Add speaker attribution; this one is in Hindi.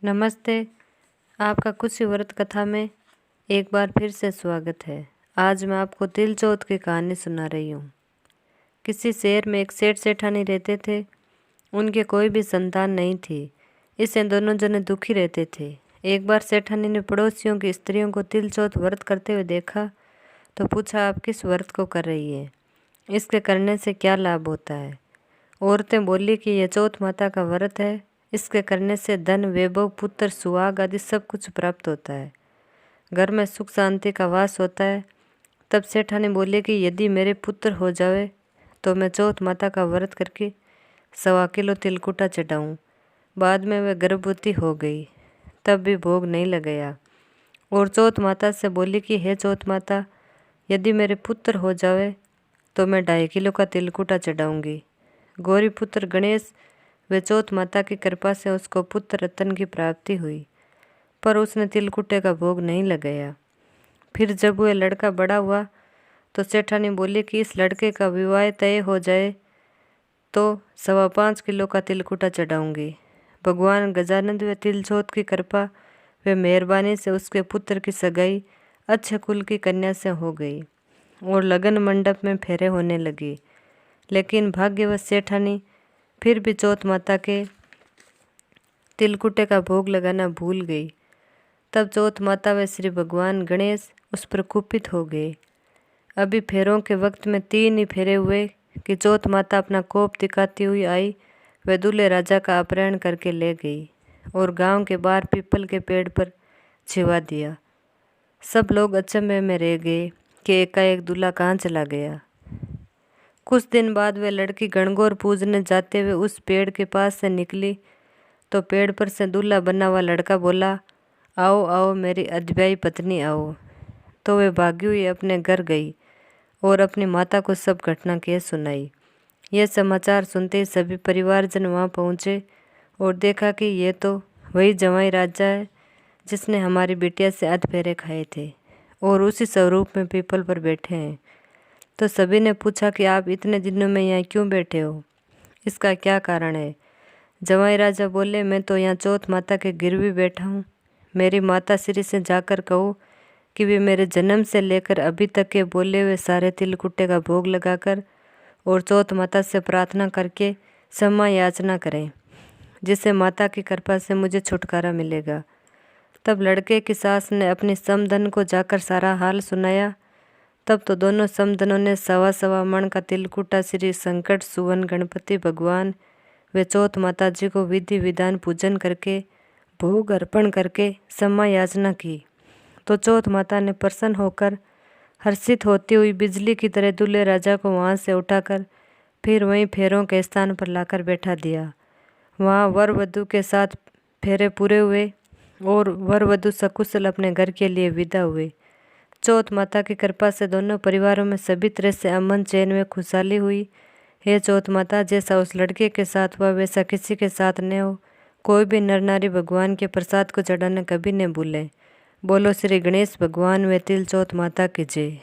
Speaker 1: नमस्ते। आपका कुछ व्रत कथा में एक बार फिर से स्वागत है। आज मैं आपको तिलचौथ की कहानी सुना रही हूँ। किसी शहर में एक सेठ सेठानी रहते थे। उनके कोई भी संतान नहीं थी। इससे दोनों जने दुखी रहते थे। एक बार सेठानी ने पड़ोसियों की स्त्रियों को तिलचौथ व्रत करते हुए देखा तो पूछा, आप किस व्रत को कर रही है? इसके करने से क्या लाभ होता है? औरतें बोली कि यह चौथ माता का व्रत है। इसके करने से धन, वैभव, पुत्र, सुहाग आदि सब कुछ प्राप्त होता है। घर में सुख शांति का वास होता है। तब सेठानी बोले कि यदि मेरे पुत्र हो जावे तो मैं चौथ माता का व्रत करके 1.25 किलो तिलकुटा चढ़ाऊँ। बाद में वह गर्भवती हो गई, तब भी भोग नहीं लगाया। और चौथ माता से बोली कि हे चौथ माता, यदि मेरे पुत्र हो जावे तो मैं 2.5 किलो का तिलकुटा चढ़ाऊँगी। गौरी पुत्र गणेश वे चौथ माता की कृपा से उसको पुत्र रत्न की प्राप्ति हुई, पर उसने तिलकुटे का भोग नहीं लगाया। फिर जब वह लड़का बड़ा हुआ तो सेठानी बोली कि इस लड़के का विवाह तय हो जाए तो 5.25 किलो का तिलकुटा चढ़ाऊंगी। भगवान गजानंद व तिलचौथ की कृपा व मेहरबानी से उसके पुत्र की सगाई अच्छे कुल की कन्या से हो गई और लगन मंडप में फेरे होने लगी। लेकिन भाग्यवश सेठानी फिर भी चौथ माता के तिलकुटे का भोग लगाना भूल गई। तब चौथ माता व श्री भगवान गणेश उस पर कुपित हो गए। अभी फेरों के वक्त में 3 ही फेरे हुए कि चौथ माता अपना कोप दिखाती हुई आई व दूल्हे राजा का अपहरण करके ले गई और गांव के बाहर पीपल के पेड़ पर छिवा दिया। सब लोग अचंभे में रह गए कि एकाएक दूल्हा कहाँ चला गया। कुछ दिन बाद वह लड़की गणगौर पूजने जाते हुए उस पेड़ के पास से निकली तो पेड़ पर से दूल्हा बना हुआ लड़का बोला, आओ आओ मेरी अधब्याई पत्नी आओ। तो वह भागी हुई अपने घर गई और अपनी माता को सब घटना कह सुनाई। यह समाचार सुनते ही सभी परिवारजन वहाँ पहुँचे और देखा कि ये तो वही जवाई राजा है जिसने हमारी बिटिया से अध फेरे खाए थे और उसी स्वरूप में पीपल पर बैठे हैं। तो सभी ने पूछा कि आप इतने दिनों में यहाँ क्यों बैठे हो? इसका क्या कारण है? जवाई राजा बोले, मैं तो यहाँ चौथ माता के गिरवी बैठा हूँ। मेरी माता श्री से जाकर कहो कि वे मेरे जन्म से लेकर अभी तक के बोले हुए सारे तिलकुटे का भोग लगाकर और चौथ माता से प्रार्थना करके क्षमा याचना करें, जिससे माता की कृपा से मुझे छुटकारा मिलेगा। तब लड़के की सास ने अपनी समधन को जाकर सारा हाल सुनाया। तब तो दोनों समधनों ने 1.25 मण का तिलकुटा श्री संकट सुवन गणपति भगवान वे चौथ माता जी को विधि विधान पूजन करके भोग अर्पण करके क्षमा याचना की। तो चौथ माता ने प्रसन्न होकर हर्षित होती हुई बिजली की तरह दूल्हे राजा को वहाँ से उठाकर फिर वहीं फेरों के स्थान पर लाकर बैठा दिया। वहाँ वर वधू के साथ फेरे पूरे हुए और वर वधू सकुशल अपने घर के लिए विदा हुए। चौथ माता की कृपा से दोनों परिवारों में सभी तरह से अमन चैन में खुशहाली हुई। हे चौथ माता, जैसा उस लड़के के साथ हुआ वैसा किसी के साथ न हो। कोई भी नर नारी भगवान के प्रसाद को चढ़ाना कभी न भूले। बोलो श्री गणेश भगवान व तिलचौथ माता की जय।